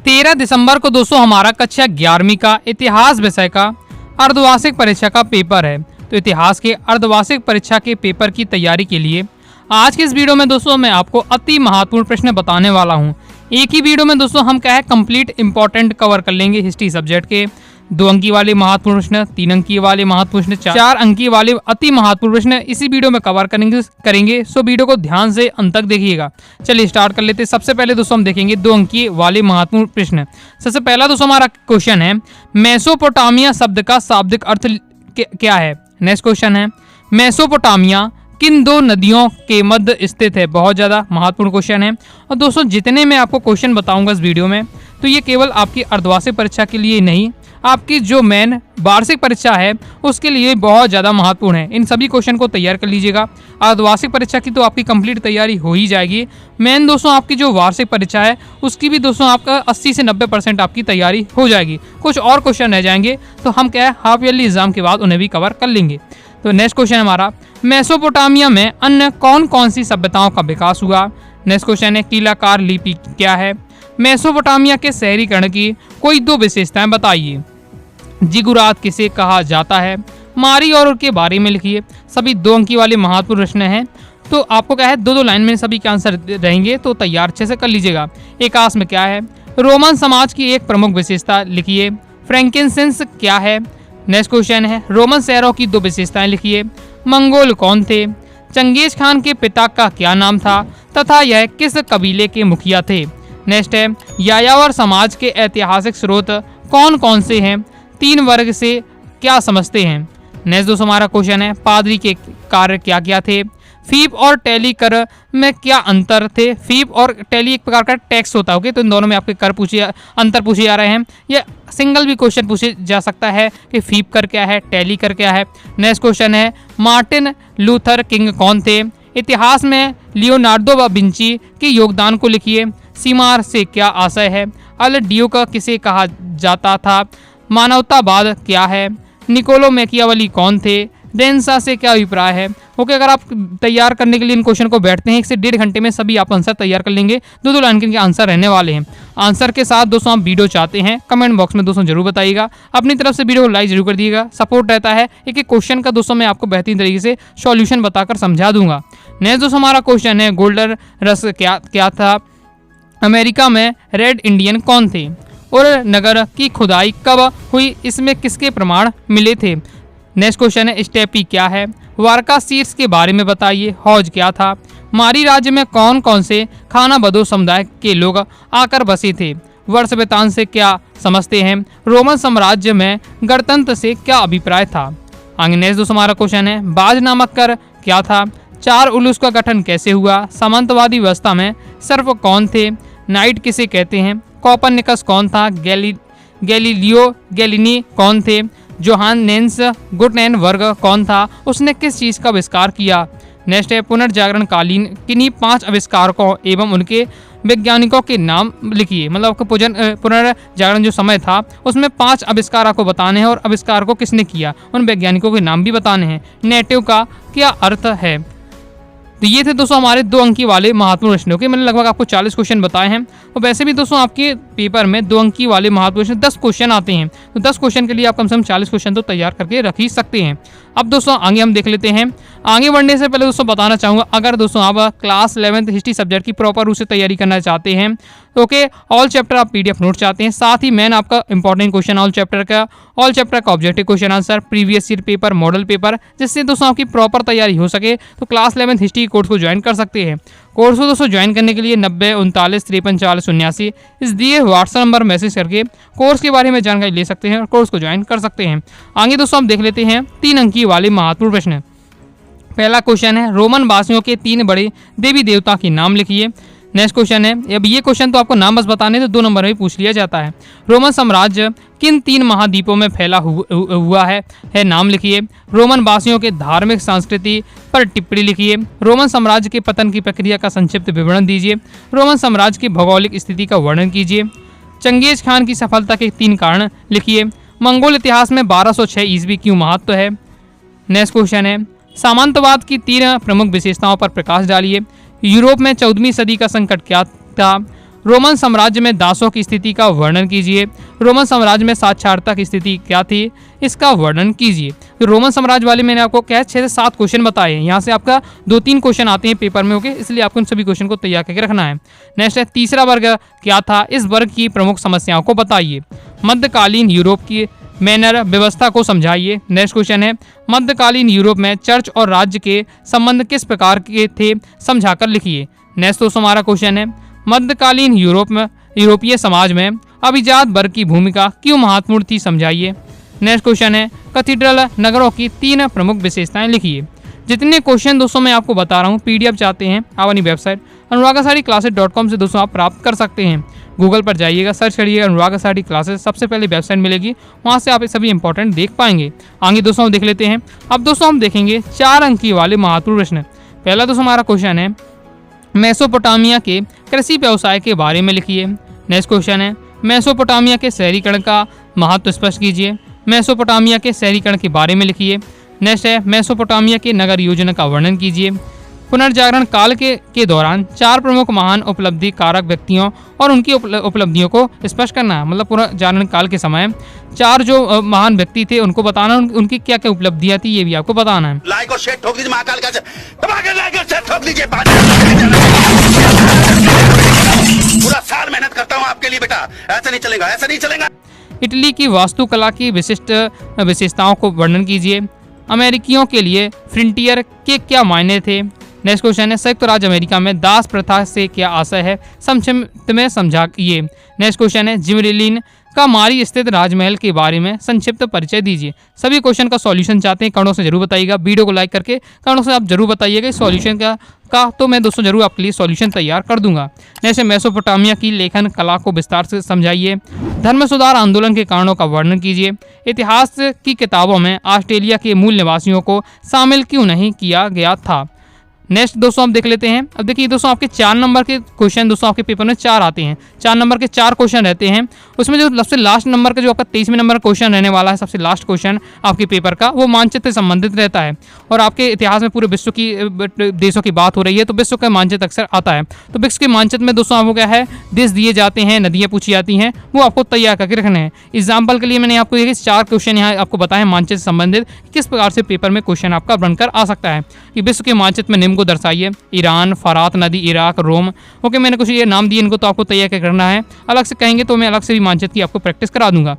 13 दिसंबर को दोस्तों हमारा कक्षा 11वीं का इतिहास विषय का अर्धवार्षिक परीक्षा का पेपर है। तो इतिहास के अर्धवार्षिक परीक्षा के पेपर की तैयारी के लिए आज के इस वीडियो में दोस्तों मैं आपको अति महत्वपूर्ण प्रश्न बताने वाला हूं। एक ही वीडियो में दोस्तों हम क्या है कंप्लीट इंपॉर्टेंट कवर कर लेंगे हिस्ट्री सब्जेक्ट के 2 अंकी वाले महत्वपूर्ण प्रश्न, 3 अंकी वाले महत्वपूर्ण प्रश्न, 4 अंकी वाले अति महत्वपूर्ण प्रश्न इसी वीडियो में कवर करेंगे। सो वीडियो को ध्यान से अंत तक देखिएगा। चलिए स्टार्ट कर लेते हैं। सबसे पहले दोस्तों हम देखेंगे 2 अंकी वाले महत्वपूर्ण प्रश्न। सबसे पहला दोस्तों हमारा क्वेश्चन है मेसोपोटामिया शब्द का शाब्दिक अर्थ क्या है। नेक्स्ट क्वेश्चन है मेसोपोटामिया किन 2 नदियों के मध्य स्थित है। बहुत ज़्यादा महत्वपूर्ण क्वेश्चन है। और दोस्तों जितने मैं आपको क्वेश्चन बताऊंगा इस वीडियो में तो ये केवल आपकी अर्धवार्षिक परीक्षा के लिए नहीं, आपकी जो मेन वार्षिक परीक्षा है उसके लिए बहुत ज़्यादा महत्वपूर्ण है। इन सभी क्वेश्चन को तैयार कर लीजिएगा। अर्धवार्षिक परीक्षा की तो आपकी कंप्लीट तैयारी हो ही जाएगी। मेन दोस्तों आपकी जो वार्षिक परीक्षा है उसकी भी दोस्तों आपका 80 से 90% आपकी तैयारी हो जाएगी। कुछ और क्वेश्चन रह जाएंगे तो हम क्या है हाफ ईयरली एग्जाम के बाद उन्हें भी कवर कर लेंगे। तो नेक्स्ट क्वेश्चन हमारा मेसोपोटामिया में अन्य कौन कौन सी सभ्यताओं का विकास हुआ। नेक्स्ट क्वेश्चन है कीलाकार लिपि क्या है। मेसोपोटामिया के शहरीकरण की कोई 2 विशेषताएं बताइए। जिगुरात किसे कहा जाता है। मारी और उनके बारे में लिखिए। सभी 2 अंकी वाले महत्वपूर्ण प्रश्न हैं। तो आपको क्या है 2-2 लाइन में सभी के आंसर रहेंगे तो तैयार अच्छे से कर लीजिएगा। एकास में क्या है। रोमन समाज की एक प्रमुख विशेषता लिखिए। फ्रैंकिनसेंस क्या है। नेक्स्ट क्वेश्चन है रोमन शहरों की 2 विशेषताएं लिखिए। मंगोल कौन थे। चंगेज खान के पिता का क्या नाम था तथा यह किस कबीले के मुखिया थे। नेक्स्ट है यायावर समाज के ऐतिहासिक स्रोत कौन कौन से हैं। 3 वर्ग से क्या समझते हैं। नेक्स्ट दोस्तों हमारा क्वेश्चन है पादरी के कार्य क्या क्या थे। फीप और टैली कर में क्या अंतर थे। फीप और टैली एक प्रकार का टैक्स होता है। ओके, तो इन दोनों में आपके कर अंतर पूछे जा रहे हैं। या सिंगल भी क्वेश्चन पूछे जा सकता है कि फीप कर क्या है, टैली कर क्या है। नेक्स्ट क्वेश्चन है मार्टिन लूथर किंग कौन थे। इतिहास में लियोनार्डो व विंची के योगदान को लिखिए। सीमार से क्या आशय है। अल ड्यूक किसे कहा जाता था। मानवतावाद क्या है। निकोलो मैकियावली कौन थे। रेंसा से क्या अभिप्राय है। ओके, अगर आप तैयार करने के लिए इन क्वेश्चन को बैठते हैं 1 से 1.5 घंटे में सभी आप आंसर तैयार कर लेंगे। 2-2 लाइन के आंसर रहने वाले हैं। आंसर के साथ दोस्तों आप वीडियो चाहते हैं कमेंट बॉक्स में दोस्तों जरूर बताइएगा। अपनी तरफ से वीडियो को लाइक जरूर कर दिएगा। सपोर्ट रहता है एक एक क्वेश्चन का दोस्तों मैं आपको बेहतरीन तरीके से सॉल्यूशन बताकर समझा दूंगा। नेक्स्ट दोस्तों हमारा क्वेश्चन है गोल्डन रस क्या था। अमेरिका में रेड इंडियन कौन थे। और नगर की खुदाई कब हुई, इसमें किसके प्रमाण मिले थे। नेक्स्ट क्वेश्चन है स्टेपी क्या है। वारका शीर्ष के बारे में बताइए। हौज क्या था। मारी राज्य में कौन कौन से खाना बदो समुदाय के लोग आकर बसे थे। वर्ष वेतान से क्या समझते हैं। रोमन साम्राज्य में गणतंत्र से क्या अभिप्राय था। आगे नेक्स्ट दोस्तों हमारा क्वेश्चन है बाज नामक कर क्या था। 4 उलूस का गठन कैसे हुआ। सामंतवादी व्यवस्था में सर्फ कौन थे। नाइट किसे कहते हैं। कोपरनिकस कौन था। गैलीलियो गैलिनी कौन थे। जोहानेस गुटेनबर्ग कौन था। उसने किस चीज़ का आविष्कार किया। नेक्स्ट है पुनर्जागरण कालीन किन्हीं 5 आविष्कारकों एवं उनके वैज्ञानिकों के नाम लिखिए। मतलब आपको पुनर्जागरण जो समय था उसमें 5 आविष्कार आपको बताने हैं और आविष्कार को किसने किया उन वैज्ञानिकों के नाम भी बताने हैं। नेटिव का क्या अर्थ है। तो ये थे दोस्तों हमारे 2 अंकी वाले महत्वपूर्ण प्रश्नों के। मैंने लगभग आपको 40 क्वेश्चन बताए हैं। और वैसे भी दोस्तों आपके पेपर में 2 अंकी वाले महत्वपूर्ण प्रश्न 10 क्वेश्चन आते हैं। तो 10 क्वेश्चन के लिए आप कम से कम 40 क्वेश्चन तो तैयार करके रख ही सकते हैं। अब दोस्तों आगे हम देख लेते हैं। आगे बढ़ने से पहले दोस्तों बताना चाहूँगा अगर दोस्तों आप क्लास 11th हिस्ट्री सब्जेक्ट की प्रॉपर रूप से तैयारी करना चाहते हैं तो ओके ऑल चैप्टर आप PDF नोट चाहते हैं, साथ ही मैंने आपका इंपॉर्टेंट क्वेश्चन ऑल चैप्टर का objective question answer previous year paper model paper, जिससे दोस्तों आपकी प्रॉपर तैयारी हो सके तो क्लास 11th हिस्ट्री कोर्स को ज्वाइन कर सकते हैं। कोर्स को दोस्तों ज्वाइन करने के लिए 90 39 53 40 79 इस दिए व्हाट्सएप नंबर मैसेज करके कोर्स के बारे में जानकारी ले सकते हैं और कोर्स को ज्वाइन कर सकते हैं। आगे दोस्तों हम देख लेते हैं 3 अंकी वाले महत्वपूर्ण प्रश्न। पहला क्वेश्चन है रोमन वासियों के 3 बड़े देवी देवता के नाम लिखिए। नेक्स्ट क्वेश्चन है अब ये क्वेश्चन तो आपको नाम बस बताने तो 2 नंबर में पूछ लिया जाता है। रोमन साम्राज्य किन 3 महाद्वीपों में फैला हुआ है नाम लिखिए। रोमन वासियों के धार्मिक संस्कृति पर टिप्पणी लिखिए। रोमन साम्राज्य के पतन की प्रक्रिया का संक्षिप्त विवरण दीजिए। रोमन साम्राज्य की भौगोलिक स्थिति का वर्णन कीजिए। चंगेज खान की सफलता के 3 कारण लिखिए। मंगोल इतिहास में 1206 ईस्वी क्यों महत्व है। नेक्स्ट क्वेश्चन है सामंतवाद की 3 प्रमुख विशेषताओं पर प्रकाश डालिए। यूरोप में 14वीं सदी का संकट क्या था। रोमन साम्राज्य में दासों की स्थिति का वर्णन कीजिए। रोमन साम्राज्य में साक्षरता की स्थिति क्या थी, इसका वर्णन कीजिए। तो रोमन साम्राज्य वाले मैंने आपको क्या 6 से 7 क्वेश्चन बताए हैं। यहाँ से आपका 2-3 क्वेश्चन आते हैं पेपर में, ओके, इसलिए आपको उन सभी क्वेश्चन को तैयार करके रखना है। नेक्स्ट है तीसरा वर्ग क्या था, इस वर्ग की प्रमुख समस्याओं को बताइए। मध्यकालीन यूरोप की मैनर व्यवस्था को समझाइए। नेक्स्ट क्वेश्चन है मध्यकालीन यूरोप में चर्च और राज्य के संबंध किस प्रकार के थे, समझाकर लिखिए। नेक्स्ट दोस्तों हमारा क्वेश्चन है मध्यकालीन यूरोपीय समाज में अभिजात वर्ग की भूमिका क्यों महत्वपूर्ण थी, समझाइए। नेक्स्ट क्वेश्चन है कैथीड्रल नगरों की 3 प्रमुख विशेषताएं लिखिए। जितने क्वेश्चन दोस्तों मैं आपको बता रहा हूँ PDF चाहते हैं आप अपनी वेबसाइट anuradhasariclasses.com से दोस्तों आप प्राप्त कर सकते हैं। गूगल पर जाइएगा, सर्च करिएगा अनुराग आसाडी क्लासेस, सबसे पहले वेबसाइट मिलेगी, वहाँ से आप ये सभी इंपॉर्टेंट देख पाएंगे। आगे दोस्तों हम देख लेते हैं। अब दोस्तों हम देखेंगे 4 अंक वाले महत्वपूर्ण प्रश्न। पहला दोस्तों हमारा क्वेश्चन है मेसोपोटामिया के कृषि व्यवसाय के बारे में लिखिए। नेक्स्ट क्वेश्चन है मेसोपोटामिया के शहरीकरण का महत्व स्पष्ट कीजिए। मेसोपोटामिया के शहरीकरण के बारे में लिखिए। नेक्स्ट है मेसोपोटामिया के नगर योजना का वर्णन कीजिए। पुनर्जागरण काल के दौरान 4 प्रमुख महान उपलब्धि कारक व्यक्तियों और उनकी उपलब्धियों को स्पष्ट करना है। मतलब पुनर्जागरण काल के समय 4 जो महान व्यक्ति थे उनको बताना, उनकी क्या क्या उपलब्धियां थी ये भी आपको बताना है। लाइक और शेयर ठोक दीजिए, महाकाल का लाइक और शेयर ठोक दीजिए। पूरा साल मेहनत करता हूँ आपके लिए बेटा, ऐसा नहीं चलेगा, ऐसा नहीं चलेगा। इटली की वास्तुकला की विशिष्ट विशेषताओं को वर्णन कीजिए। अमेरिकियों के लिए फ्रंटियर के क्या मायने थे। नेक्स्ट क्वेश्चन है संयुक्त राज्य अमेरिका में दास प्रथा से क्या आशय है, संक्षिप्त में समझाइए। नेक्स्ट क्वेश्चन है जिबरेलिन का मारी स्थित राजमहल के बारे में संक्षिप्त परिचय दीजिए। सभी क्वेश्चन का सॉल्यूशन चाहते हैं कमेंटों से जरूर बताइएगा। वीडियो को लाइक करके कमेंटों से आप जरूर बताइएगा इस सॉल्यूशन का तो मैं दोस्तों जरूर आपके लिए सॉल्यूशन तैयार कर दूंगा। जैसे मेसोपोटामिया की लेखन कला को विस्तार से समझाइए। धर्म सुधार आंदोलन के कारणों का वर्णन कीजिए। इतिहास की किताबों में ऑस्ट्रेलिया के मूल निवासियों को शामिल क्यों नहीं किया गया था। नेक्स्ट दोस्तों हम देख लेते हैं। अब देखिए दोस्तों आपके 4 नंबर के क्वेश्चन दोस्तों आपके पेपर में 4 आते हैं। 4 नंबर के 4 क्वेश्चन रहते हैं। उसमें जो सबसे लास्ट नंबर का जो आपका 23वें नंबर क्वेश्चन रहने वाला है, सबसे लास्ट क्वेश्चन आपके पेपर का, वो मानचित्र से संबंधित रहता है। और आपके इतिहास में पूरे विश्व की देशों की बात हो रही है तो विश्व का मानचित्र अक्सर आता है। तो विश्व के मानचित्र में दोस्तों आपको क्या है, देश दिए जाते हैं, नदियाँ पूछी जाती हैं, वो आपको तैयार करके रखने हैं। एग्जाम्पल के लिए मैंने आपको ये 4 क्वेश्चन यहाँ आपको बताए मानचित्र से संबंधित किस प्रकार से पेपर में क्वेश्चन आपका बनकर आ सकता है कि विश्व के मानचित्र में निम्न को दर्शाइए। ईरान, फरात नदी, इराक, रोम। ओके, मैंने कुछ ये नाम दिए, इनको तो आपको तैयार करना है। अलग से कहेंगे तो मैं अलग से भी मानचित्र की आपको प्रैक्टिस करा दूंगा।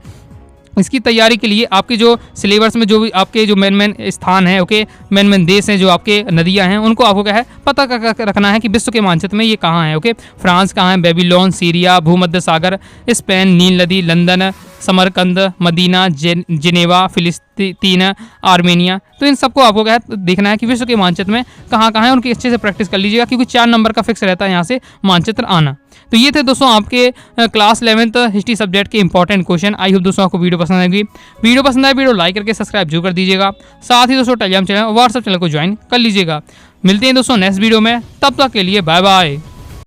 इसकी तैयारी के लिए आपके जो सिलेबस में जो भी आपके जो मेन स्थान है, ओके, मेन देश हैं, जो आपके नदियां हैं, उनको आपको क्या है पता रखना है कि विश्व के मानचित्र में ये कहाँ है। ओके, फ्रांस कहाँ है, बेबीलोन, सीरिया, भूमध्य सागर, स्पेन, नील नदी, लंदन, समरकंद, मदीना, जिनेवा, फिलिस्तीन, आर्मेनिया। तो इन सबको आपको क्या है देखना है कि विश्व के मानचित्र में कहाँ कहाँ है, उनकी अच्छे से प्रैक्टिस कर लीजिएगा क्योंकि 4 नंबर का फिक्स रहता है यहाँ से मानचित्र आना। तो ये थे दोस्तों आपके क्लास 11th हिस्ट्री सब्जेक्ट के इंपॉर्टेंट क्वेश्चन। आई होप दोस्तों आपको वीडियो पसंद आएगी। वीडियो पसंद आए वीडियो लाइक करके सब्सक्राइब जरूर कर दीजिएगा। साथ ही दोस्तों टेलीग्राम चैनल और व्हाट्सएप चैनल को ज्वाइन कर लीजिएगा। मिलते हैं दोस्तों नेक्स्ट वीडियो में, तब तक के लिए बाय बाय।